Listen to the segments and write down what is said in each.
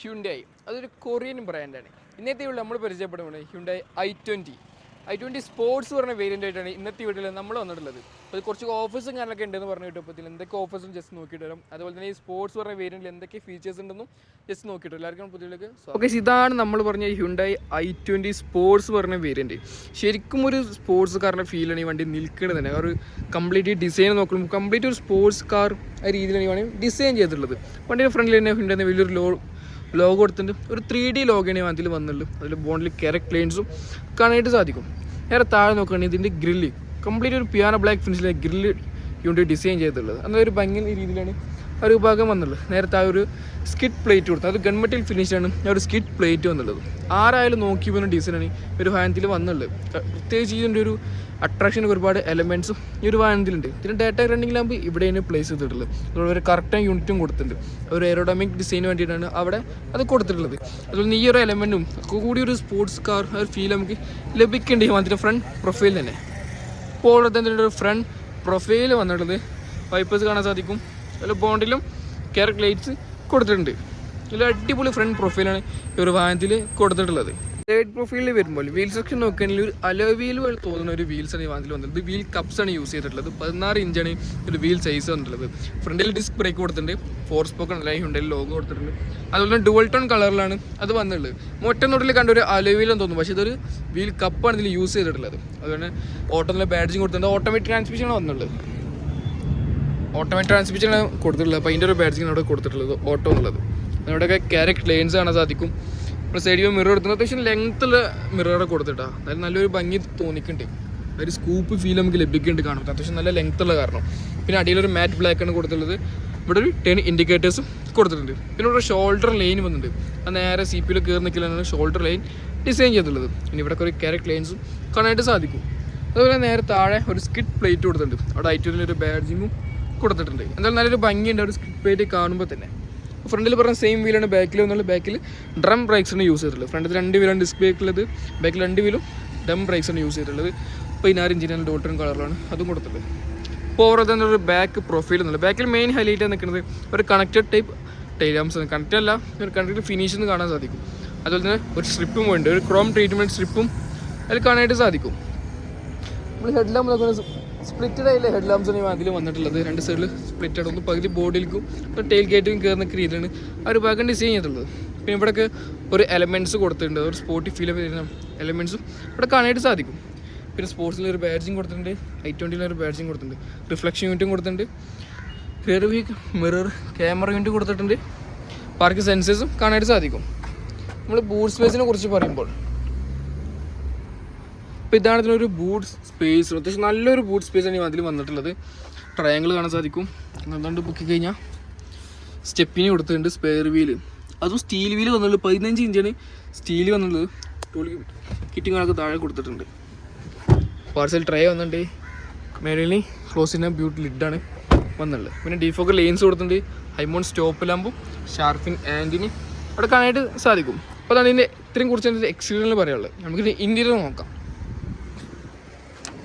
Hyundai. അതൊരു Korean ബ്രാൻഡാണ്. ഇന്നത്തെ വീട്ടിൽ നമ്മൾ പരിചയപ്പെടുന്നത് ഹ്യുണ്ടായി i20 സ്പോർട്സ് പറഞ്ഞ വേരിയൻ്റ് ആയിട്ടാണ് ഇന്നത്തെ വീട്ടിൽ നമ്മൾ വന്നിട്ടുള്ളത്. അപ്പോൾ ഇത് കുറച്ച് ഓഫേഴ്സും കാര്യങ്ങളൊക്കെ ഉണ്ടെന്ന് പറഞ്ഞു കിട്ടപ്പോൾ എന്തൊക്കെ ഓഫേഴ്സും ജസ്റ്റ് നോക്കിയിട്ട് വരും. അതുപോലെ തന്നെ ഈ സ്പോർട്സ് പറഞ്ഞ വേരിയൻറ്റിൽ എന്തൊക്കെ ഫീച്ചേഴ്സ് ഉണ്ടെന്നും ജസ്റ്റ് നോക്കിയിട്ട് എല്ലാവർക്കും പുതിയതിലേക്ക്. ഓക്കെ, ഇതാണ് നമ്മൾ പറഞ്ഞ ഹ്യുണ്ടായി i20 സ്പോർട്സ് പറഞ്ഞ വേരിയൻറ്റ്. ശരിക്കും ഒരു സ്പോർട്സ് കാറിൻ്റെ ഫീലാണ് ഈ വണ്ടി നിൽക്കുന്നത് തന്നെ. ഒരു കംപ്ലീറ്റ് ഡിസൈൻ നോക്കുമ്പോൾ കംപ്ലീറ്റ് ഒരു സ്പോർട്സ് കാർ ആ രീതിയിലാണ് ഈ വണ്ടി ഡിസൈൻ ചെയ്തിട്ടുള്ളത്. വണ്ടിയുടെ ഫ്രണ്ടിൽ തന്നെ ഹ്യുണ്ടായി വലിയൊരു ലോഗോ കൊടുത്തിട്ടുണ്ട്. ഒരു 3D ലോഗോയാണ് അതിൽ വന്നുള്ളൂ. അതിൽ ബോണ്ടിൽ ക്യാരക്ടർ ലൈൻസും കാണാനായിട്ട് സാധിക്കും. നേരെ താഴെ നോക്കുകയാണെങ്കിൽ ഇതിൻ്റെ ഗ്രില്ല് കംപ്ലീറ്റ് ഒരു പിയാനോ ബ്ലാക്ക് ഫിനിഷിലെ ഗ്രില്ല് യൂണിറ്റ് ഡിസൈൻ ചെയ്തിട്ടുള്ളത്. അന്നൊരു ഭംഗി രീതിയിലാണ് ആ ഒരു ഭാഗം വന്നുള്ളത്. നേരത്തെ ആ ഒരു സ്കിഡ് പ്ലേറ്റ് കൊടുത്തത് അത് ഗൺമെറ്റൽ ഫിനിഷാണ് ആ ഒരു സ്കിഡ് പ്ലേറ്റ് വന്നുള്ളത്. ആരായാലും നോക്കി പോകുന്ന ഡിസൈനാണ് ഈ ഒരു വാഹനത്തിൽ വന്നുള്ളത്. പ്രത്യേകിച്ച് ഇതിൻ്റെ ഒരു അട്രാക്ഷൻ ഒരുപാട് എലമെൻറ്റ്സും ഈ ഒരു വാഹനത്തിലുണ്ട്. ഇതിന് ഡാറ്റ റണ്ണിംഗ് ലാമ്പ് ഇവിടെയാണ് പ്ലേസ് ചെയ്തിട്ടുള്ളത്. അതുപോലെ ഒരു കറക്റ്റ് യൂണിറ്റും കൊടുത്തിട്ടുണ്ട്. ഒരു എയറോഡൈനാമിക് ഡിസൈന് വേണ്ടിയിട്ടാണ് അവിടെ അത് കൊടുത്തിട്ടുള്ളത്. അതുപോലെ ഈ ഒരു എലമെൻറ്റും കൂടി ഒരു സ്പോർട്സ് കാർ ഒരു ഫീൽ നമുക്ക് ലഭിക്കേണ്ട ഈ വാഹനത്തിൻ്റെ ഫ്രണ്ട് പ്രൊഫൈൽ തന്നെ. ഇപ്പോൾ തന്നെ ഒരു ഫ്രണ്ട് പ്രൊഫൈൽ വന്നിട്ടുള്ളത് വൈപ്പേഴ്സ് കാണാൻ സാധിക്കും. അതിൽ ബോണ്ടിലും ക്യാരക്ടർ ലൈറ്റ്സ് കൊടുത്തിട്ടുണ്ട്. ഇതിൽ അടിപൊളി ഫ്രണ്ട് പ്രൊഫൈലാണ് ഈ ഒരു വാഹനത്തിൽ കൊടുത്തിട്ടുള്ളത്. സൈഡ് പ്രൊഫൈലിൽ വരുമ്പോൾ വീൽ സെക്ഷൻ നോക്കുകയാണെങ്കിൽ ഒരു അലോവീൽ പോലെ തോന്നുന്ന ഒരു വീൽസാണ് ഈ വാഹനത്തിൽ വന്നിട്ടുള്ളത്. വീൽ കപ്സാണ് യൂസ് ചെയ്തിട്ടുള്ളത്. 16 ഇഞ്ചാണ് ഒരു വീൽ സൈസ് വന്നിട്ടുള്ളത്. ഫ്രണ്ടിൽ ഡിസ്ക് ബ്രേക്ക് കൊടുത്തിട്ടുണ്ട്. 4 സ്പോക്കൺ അല്ല ഹ്യുണ്ടായി ലോഗോ കൊടുത്തിട്ടുണ്ട്. അതുപോലെ തന്നെ ഡുവൽ ടോൺ കളറിലാണ് അത് വന്നിട്ടുള്ളത്. മൊറ്റ നോട്ടിൽ കണ്ട ഒരു അലോവീലെന്ന് തോന്നുന്നു, പക്ഷേ ഇതൊരു വീൽ കപ്പാണ് ഇതിൽ യൂസ് ചെയ്തിട്ടുള്ളത്. അതുകൊണ്ട് ഓട്ടോത്തിലെ ബാഡ്ജിങ് കൊടുത്തിട്ടുണ്ട്. ഓട്ടോമാറ്റിക് ട്രാൻസ്മിഷനാണ് വന്നിട്ടുള്ളത്. ഓട്ടോമാറ്റിക് ട്രാൻസ്മിഷനാണ് കൊടുത്തിട്ടുള്ളത്. അപ്പോൾ അതിൻ്റെ ഒരു ബാഡ്ജിങ് അവിടെ കൊടുത്തിട്ടുള്ളത് ഓട്ടോ എന്നുള്ളത്. അവിടെയൊക്കെ ക്യാരക്ടർ ലൈൻസ് കാണാൻ സാധിക്കും. നമ്മൾ സൈഡിൽ മിറർ എടുക്കുന്നത് അത്യാവശ്യം ലെങ്ത്തുള്ള മിററൊക്കെ കൊടുത്തിട്ടാ. അതായത് നല്ലൊരു ഭംഗി തോന്നിക്കുന്നുണ്ട്. ഒരു സ്കൂപ്പ് ഫീൽ നമുക്ക് ലഭിക്കുന്നുണ്ട് കാണുമ്പോൾ. അത്യാവശ്യം നല്ല ലെങ്ത്തുള്ള കാരണം. പിന്നെ അടിയിലൊരു മാറ്റ് ബ്ലാക്കാണ് കൊടുത്തിട്ടുള്ളത്. ഇവിടെ ഒരു 10 ഇൻഡിക്കേറ്റേഴ്സും കൊടുത്തിട്ടുണ്ട്. പിന്നെ ഇവിടെ ഷോൾഡർ ലൈൻ വന്നിട്ടുണ്ട്. അത് നേരെ CP-യിൽ കയറി നിൽക്കലാണ് ഷോൾഡർ ലൈൻ ഡിസൈൻ ചെയ്തിട്ടുള്ളത്. ഇനി ഇവിടെ ഒരു ക്യാരക്ടർ ലൈൻസും കാണാനായിട്ട് സാധിക്കും. അതുപോലെ നേരെ താഴെ ഒരു സ്കിഡ് പ്ലേറ്റ് കൊടുത്തിട്ടുണ്ട്. അവിടെ i20 ഒരു ബാഡ്ജിങ്ങും കൊടുത്തിട്ടുണ്ട്. എന്തായാലും നല്ലൊരു ഭംഗിയുണ്ട് ഒരു സ്കിഡ് പ്ലേറ്റ് കാണുമ്പോൾ തന്നെ. ഫ്രണ്ടിൽ പറഞ്ഞ സെയിം വീലാണ് ബാക്കിൽ വന്നുള്ള. ബാക്കിൽ ഡ്രം ബ്രേക്സാണ് യൂസ് ചെയ്തിട്ടുള്ളത്. ഫ്രണ്ടിൽ 2 വീലാണ് ഡിസ്പ്ലേ ഉള്ളത്. ബാക്കിൽ 2 വീലും ഡ്രം ബ്രേക്സാണ് യൂസ് ചെയ്തിട്ടുള്ളത്. 16 ഇഞ്ചിനാണ് ഡോൾട്ടൺ കളറിലാണ് അതും കൊടുത്തിട്ടുള്ളത്. അപ്പോൾ ഓരോ തന്നെ ഒരു ബാക്ക് പ്രൊഫൈൽ എന്നുള്ളത്. ബാക്കിൽ മെയിൻ ഹൈലൈറ്റ് നിൽക്കുന്നത് ഒരു കണക്റ്റഡ് ടൈപ്പ് ടൈലാംസ്. കണക്റ്റ് അല്ല, ഒരു കണക്റ്റഡ് ഫിനിഷ് എന്ന് കാണാൻ സാധിക്കും. അതുപോലെ തന്നെ ഒരു സ്ട്രിപ്പും ഉണ്ട്. ഒരു ക്രോം ട്രീറ്റ്മെൻറ്റ് സ്ട്രിപ്പും അതിൽ കാണാനായിട്ട് സാധിക്കും. നമ്മൾ ഹെഡ് ലാമ്പ് നോക്കുന്നത് സ്പ്ലിറ്റഡ് ആയില്ലേ ഹെഡ് ലാംപ്സാണ് ഈ അതിൽ വന്നിട്ടുള്ളത്. 2 സൈഡിൽ സ്പ്ലിറ്റഡ് ഒന്ന് പകുതി ബോഡിയിലേക്കും ഒരു ടെയിൽ ഗേറ്റും കയറുന്ന രീതിയിലാണ് ആ ഒരു ഭാഗം ഡിസൈൻ ചെയ്തിട്ടുള്ളത്. പിന്നെ ഇവിടെയൊക്കെ ഒരു എലമെൻറ്റ്സ് കൊടുത്തിട്ടുണ്ട്. ഒരു സ്പോർട്ടി ഫീൽ വരുന്ന എലമെൻറ്റ്സും ഇവിടെ കാണാനായിട്ട് സാധിക്കും. പിന്നെ സ്പോർട്സിൽ ഒരു ബാഡ്ജിങ് കൊടുത്തിട്ടുണ്ട്. i20 ഒരു ബാഡ്ജിങ് കൊടുത്തിട്ടുണ്ട്. റിഫ്ലക്ഷൻ യൂണിറ്റും കൊടുത്തിട്ടുണ്ട്. Rear view mirror camera unit കൊടുത്തിട്ടുണ്ട്. പാർക്ക് സെൻസേഴ്സും കാണാനായിട്ട് സാധിക്കും. നമ്മൾ ബൂട്ട് സ്പേസിനെ കുറിച്ച് പറയുമ്പോൾ അപ്പോൾ ഇതാണ് ഇതിനൊരു ബൂട്ട് സ്പേസ്. അത്യാവശ്യം നല്ലൊരു ബൂട്ട് സ്പേസാണ് അതിൽ വന്നിട്ടുള്ളത്. ട്രയാങ്കിൾ കാണാൻ സാധിക്കും. അതുകൊണ്ട് ബുക്ക് കഴിഞ്ഞാൽ സ്റ്റെപ്പിന് കൊടുത്തിട്ടുണ്ട്. സ്പെയർ വീല് അതും സ്റ്റീൽ വീല് വന്നുള്ളൂ. 15 ഇഞ്ചാണ് സ്റ്റീൽ വന്നുള്ളത്. കിറ്റിങ്ങൊക്കെ താഴെ കൊടുത്തിട്ടുണ്ട്. പാർസൽ ട്രേ വന്നിട്ടുണ്ട്. മേലിൽ ക്ലോസ് ചെയ്യുന്ന ബ്യൂട്ടി ലിഡാണ് വന്നുള്ളത്. പിന്നെ ഡിഫോക്കർ ലെയിൻസ് കൊടുത്തിട്ടുണ്ട്. ഹൈമോൺ സ്റ്റോപ്പ് ലാമ്പും ഷാർപ്പിൻ ആൻറ്റിന് അവിടെ കാണാനായിട്ട് സാധിക്കും. അപ്പോൾ അതാണ് ഇതിൻ്റെ ഇത്രയും കുറിച്ച് എക്സ്റ്റീരിയറിൽ പറയാനുള്ളത്. നമുക്ക് ഇൻറ്റീരിയർ നോക്കാം.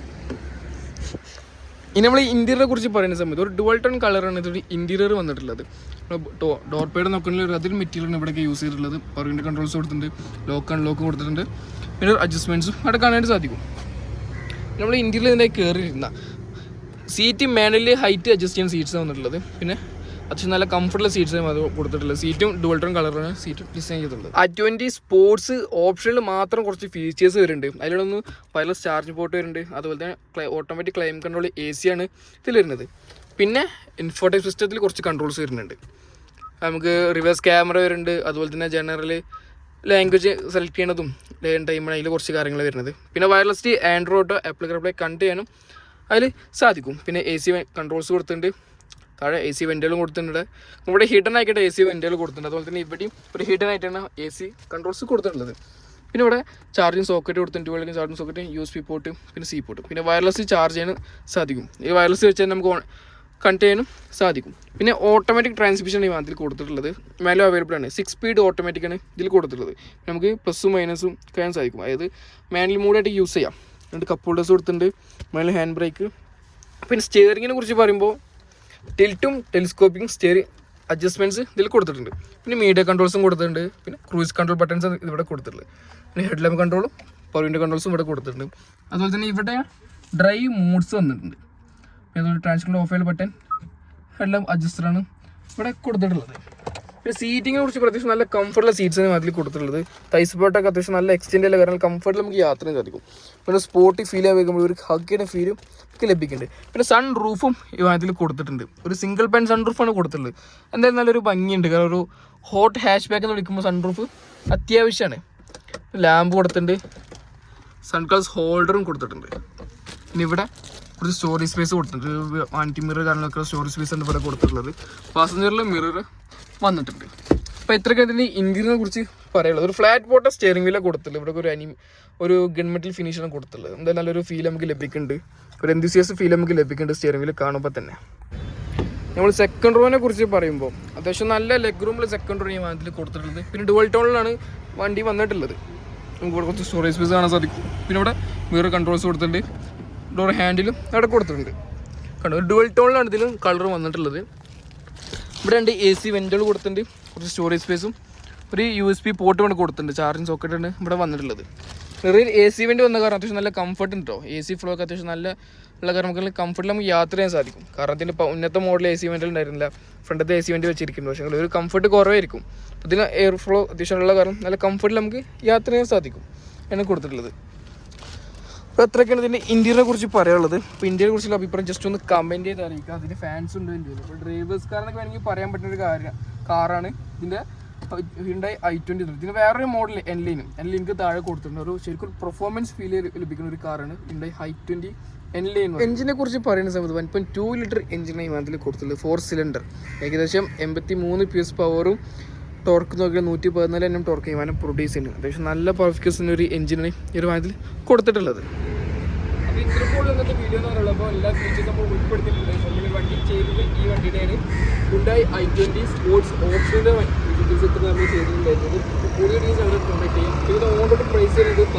ഇനി നമ്മൾ ഇൻറ്റീരിയറെ കുറിച്ച് പറയുന്ന സമയത്ത് ഒരു ഡുവൽ ടോൺ കളറാണ് ഇതൊരു ഇൻറ്റീരിയർ വന്നിട്ടുള്ളത്. ഡോർ പേഡ് നോക്കുകയാണെങ്കിൽ അതിൽ മെറ്റീരിയലാണ് ഇവിടെയൊക്കെ യൂസ് ചെയ്തിട്ടുള്ളത്. പവർ വിൻഡോ കൺട്രോൾസ് കൊടുത്തിട്ടുണ്ട്. ലോക്ക് അൺലോക്ക് കൊടുത്തിട്ടുണ്ട്. പിന്നെ അഡ്ജസ്റ്റ്മെൻറ്റ്സും അവിടെ കാണാനായിട്ട് സാധിക്കും. നമ്മൾ ഇൻറ്റീരിയർ ഇതിൻ്റെ കയറിയിരുന്ന സീറ്റ് മേളിൽ ഹൈറ്റ് അഡ്ജസ്റ്റ് ചെയ്യുന്ന സീറ്റ്സാണ് വന്നിട്ടുള്ളത്. പിന്നെ അത്യാവശ്യം നല്ല കംഫർട്ടുള്ള സീറ്റ്സാണ് അത് കൊടുത്തിട്ടുള്ളത്. സീറ്റും ഡുവൽ ടോൺ കളറാണ് സീറ്റ് ഡിസൈൻ ചെയ്തിട്ടുള്ളത്. i20 സ്പോർട്സ് ഓപ്ഷനിൽ മാത്രം കുറച്ച് ഫീച്ചേഴ്സ് വരുന്നുണ്ട്. അതിലൊന്ന് വയർലെസ് ചാർജ് പോർട്ട് വരുന്നുണ്ട്. അതുപോലെ തന്നെ ഓട്ടോമാറ്റിക് ക്ലൈം കൺട്രോൾ AC ആണ് ഇതിൽ വരുന്നത്. പിന്നെ ഇൻഫോടൈം സിസ്റ്റത്തിൽ കുറച്ച് കൺട്രോൾസ് വരുന്നുണ്ട്. നമുക്ക് റിവേഴ്സ് ക്യാമറ വരുന്നുണ്ട്. അതുപോലെ തന്നെ ജനറൽ ലാംഗ്വേജ് സെലക്ട് ചെയ്യണതും ലേൺ ടൈമാണ് അതിൽ കുറച്ച് കാര്യങ്ങൾ വരുന്നത്. പിന്നെ വയർലെസ് ആൻഡ്രോയിഡ് ആപ്ലിക്കബിളായി കണക്ട് ചെയ്യാനും അതിൽ സാധിക്കും. പിന്നെ AC കൺട്രോൾസ് കൊടുത്തിട്ടുണ്ട്. താഴെ AC വെൻറ്റുകളും കൊടുത്തിട്ടുണ്ട്. ഇവിടെ ഹിഡൻ ആയിക്കട്ടെ AC വെൻറ്റുകൾ കൊടുത്തിട്ടുണ്ട്. അതുപോലെ തന്നെ ഇവിടെയും ഒരു ഹിഡൻ ആയിട്ടാണ് AC കൺട്രോൾസ് കൊടുത്തിട്ടുള്ളത്. പിന്നെ ഇവിടെ ചാർജിങ് സോക്കറ്റ് കൊടുത്തിട്ടുണ്ട്. ഇവിടെ ചാർജിങ് സോക്കറ്റ് USB പോർട്ട് പിന്നെ C പോർട്ട്. പിന്നെ വയർലെസ് ചാർജ് ചെയ്യാൻ സാധിക്കും. ഈ വയർലെസ് വെച്ചാൽ നമുക്ക് കണക്ട് ചെയ്യാനും സാധിക്കും. പിന്നെ ഓട്ടോമാറ്റിക് ട്രാൻസ്മിഷൻ ഈ അതിൽ കൊടുത്തിട്ടുള്ളത്. മാനുവൽ അവൈലബിൾ ആണ്. 6 സ്പീഡ് ഓട്ടോമാറ്റിക്കാണ് ഇതിൽ കൊടുത്തിട്ടുള്ളത്. നമുക്ക് പ്ലസും മൈനസും കഴിയാൻ സാധിക്കും. അതായത് മാനുവൽ മോഡായിട്ട് യൂസ് ചെയ്യാം. 2 കപ്പ് ഹോൾഡേഴ്സ് കൊടുത്തിട്ടുണ്ട്. Manual hand brake. പിന്നെ സ്റ്റിയറിങ്ങിനെ കുറിച്ച് പറയുമ്പോൾ ടിൽറ്റും ടെലിസ്കോപ്പിംഗ് സ്റ്റിയറിംഗ് അഡ്ജസ്റ്റ്മെൻറ്റ്സ് ഇതിൽ കൊടുത്തിട്ടുണ്ട്. പിന്നെ മീഡിയ കൺട്രോൾസും കൊടുത്തിട്ടുണ്ട്. പിന്നെ ക്രൂയിസ് കൺട്രോൾ ബട്ടൺസ് ഇവിടെ കൊടുത്തിട്ടുള്ളത്. പിന്നെ ഹെഡ് ലാമ്പ് കൺട്രോളും പവർ വിൻഡോ കൺട്രോൾസും ഇവിടെ കൊടുത്തിട്ടുണ്ട്. അതുപോലെ തന്നെ ഇവിടെ ഡ്രൈവ് മോഡ്സ് വന്നിട്ടുണ്ട്. അതുപോലെ ട്രാൻസ്മിഷൻ ഓഫ് ചെയ്യുന്ന ബട്ടൺ എല്ലാം അഡ്ജസ്റ്ററാണ് ഇവിടെ കൊടുത്തിട്ടുള്ളത്. പിന്നെ സീറ്റിങ്ങിനെ കുറിച്ച് അത്യാവശ്യം നല്ല കംഫർട്ടുള്ള സീറ്റ്സാണ് അതിൽ കൊടുത്തിട്ടുള്ളത്. തൈസ്പോട്ടൊക്കെ അത്യാവശ്യം നല്ല എക്സ്റ്റെൻഡ് ചെയ്യുന്ന കാരണം കംഫർട്ടിൽ നമുക്ക് യാത്ര ചെയ്യാൻ സാധിക്കും. പിന്നെ സ്പോർട്ടി ഫീൽ ആകുമ്പോൾ ഒരു ഹഗ്ഗിയുടെ ഫീലും ഒക്കെ ലഭിക്കുന്നുണ്ട്. പിന്നെ സൺ റൂഫും ഈ വാഹനത്തിൽ കൊടുത്തിട്ടുണ്ട്. ഒരു സിംഗിൾ പാൻ സൺ റൂഫാണ് കൊടുത്തിട്ടുള്ളത്. എന്തായാലും നല്ലൊരു ഭംഗിയുണ്ട്. കാരണം ഒരു ഹോട്ട് ഹാഷ് ബാക്ക് എന്ന് വിളിക്കുമ്പോൾ സൺ റൂഫ് അത്യാവശ്യമാണ്. ലാമ്പ് കൊടുത്തിട്ടുണ്ട്. സൺ ഗ്ലാസ് ഹോൾഡറും കൊടുത്തിട്ടുണ്ട്. പിന്നെ ഇവിടെ കുറച്ച് സ്റ്റോറേജ് സ്പേസ് കൊടുത്തിട്ടുണ്ട്. ആൻറ്റി മിറർ കാര്യങ്ങളൊക്കെ സ്റ്റോറേജ് സ്പേസ് ആണ് ഇവിടെ കൊടുത്തിട്ടുള്ളത്. പാസഞ്ചറിൽ മിറർ വന്നിട്ടുണ്ട്. അപ്പോൾ ഇത്രയൊക്കെ ഇതിൻ്റെ ഇൻറ്റീരിയറിനെ കുറിച്ച് പറയുള്ളത്. ഒരു ഫ്ലാറ്റ് ബോട്ടം സ്റ്റിയറിംഗ് വീലാണ് കൊടുത്തിട്ടുള്ളത്. ഇവിടെ ഒരു ഗൺമെറ്റൽ ഫിനിഷാണ് കൊടുത്തിട്ടുള്ളത്. എന്തായാലും നല്ലൊരു ഫീൽ നമുക്ക് ലഭിക്കുന്നുണ്ട്. ഒരു എന്തൂസിയാസ് ഫീൽ നമുക്ക് ലഭിക്കുന്നുണ്ട് സ്റ്റിയറിംഗ് വീല് കാണുമ്പോൾ തന്നെ. നമ്മൾ സെക്കൻഡ് റോനെ കുറിച്ച് പറയുമ്പോൾ അത്യാവശ്യം നല്ല ലെഗ് റൂമിൽ സെക്കൻഡ് റോ ഈ വാഹനത്തിൽ കൊടുത്തിട്ടുള്ളത്. പിന്നെ ഡുവൽ ടോണിലാണ് വണ്ടി വന്നിട്ടുള്ളത്. നമുക്ക് ഇവിടെ കുറച്ച് സ്റ്റോറേജ് സ്പേസ് കാണാൻ സാധിക്കും. പിന്നെ ഇവിടെ മിറർ കൺട്രോൾസ് കൊടുത്തിട്ടുണ്ട്. ഡോർ ഹാൻഡിലും അവിടെ കൊടുത്തിട്ടുണ്ട്. കണ്ടോ, ഒരു ഡുവൽ ടോണിലാണ് ഇതിലും കളർ വന്നിട്ടുള്ളത്. ഇവിടെ രണ്ട് AC വെൻറ്റുകൾ കൊടുത്തിട്ടുണ്ട്. കുറച്ച് സ്റ്റോറേജ് സ്പേസും ഒരു USB പോർട്ട് കൊണ്ട് കൊടുത്തിട്ടുണ്ട്. ചാർജിങ് സോക്കറ്റാണ് ഇവിടെ വന്നിട്ടുള്ളത്. ചെറിയൊരു AC വെൻറ്റ് വന്ന കാരണം അത്യാവശ്യം നല്ല കംഫർട്ട് ഉണ്ടോ. AC ഫ്ലോ ഒക്കെ അത്യാവശ്യം നല്ല ഉള്ള കാരണം നമുക്ക് കംഫർട്ടിൽ നമുക്ക് യാത്ര ചെയ്യാൻ സാധിക്കും. കാരണം അതിൻ്റെ ഉന്നത്തെ മോഡൽ AC വെൻറ്റിൽ ഉണ്ടായിരുന്നില്ല. ഫ്രണ്ടത്തെ AC വെൻറ്റ് വെച്ചിരിക്കുന്നു. പക്ഷേ ഒരു കംഫർട്ട് കുറവായിരിക്കും. ഇതിന് എയർ ഫ്ലോ അത്യാവശ്യം ഉള്ള കാരണം നല്ല കംഫർട്ടിൽ നമുക്ക് യാത്ര ചെയ്യാൻ സാധിക്കും എന്ന് കൊടുത്തിട്ടുള്ളത്. അപ്പോൾ അത്രയൊക്കെയാണ് ഇതിൻ്റെ ഇൻറ്റീരിയറിനെ കുറിച്ച് പറയാനുള്ളത്. അപ്പോൾ ഇന്ത്യയെ കുറിച്ചുള്ള അഭിപ്രായം ജസ്റ്റ് ഒന്ന് കമൻറ്റ് ചെയ്ത് അറിയിക്കുക. അതിന് ഫാൻസ് ഉണ്ട് ഇന്ത്യയിൽ. അപ്പോൾ ഡ്രൈവേഴ്സ് കാറിനൊക്കെ വേണമെങ്കിൽ പറയാൻ പറ്റുന്ന ഒരു കാറാണ് ഇതിൻ്റെ ഹ്യുണ്ടായി i20. ഇതിന് വേറൊരു മോഡൽ എൻലൈനിക്ക് താഴെ കൊടുത്തിട്ടുണ്ട്. ഒരു ശരിക്കും പെർഫോമൻസ് ഫീൽ ലഭിക്കുന്ന ഒരു കാറാണ് ഹ്യുണ്ടായി i20 എൻലൈൻ. എഞ്ചിനെ കുറിച്ച് പറയുന്ന സമയത്ത് 1.2 ലിറ്റർ എഞ്ചിനായി ഇതിൽ കൊടുത്തിട്ടുള്ളത്. 4 സിലിണ്ടർ, ഏകദേശം 83 PS പവറും ടോർക്ക് നോക്കിയാൽ 114 Nm ടോർക്ക് വിമാനം പ്രൊഡ്യൂസ് ചെയ്യുന്നത്. അത്യാവശ്യം നല്ല പെർഫോമൻസിന് ഒരു എഞ്ചിനാണ് ഈ ഒരു വാഹനത്തിൽ കൊടുത്തിട്ടുള്ളത്. അപ്പോൾ ഇത്രപ്പോൾ ഇന്നത്തെ വീഡിയോ എന്ന് പറയുമ്പോൾ എല്ലാ ഫീച്ചേഴ്സ് നമ്മൾ ഉൾപ്പെടുത്തിയിട്ടുണ്ട്. നമ്മൾ വണ്ടി ചെയ്തത് ഈ വണ്ടിയുടെയാണ് ഹ്യുണ്ടായി i20 സ്പോർട്സ് ഓപ്ഷൻ്റെ ഡീറ്റെയിൽസ് ഇത്ര നമ്മൾ ചെയ്തിട്ടുണ്ടായിരുന്നത്. കൂടുതൽ ഡീറ്റെയിൽസ് അവിടെ കോൺടാക്ട് ചെയ്യാം. ഇതിൻ്റെ ഓൺ റോഡ് പ്രൈസ് ചെയ്യുന്നത്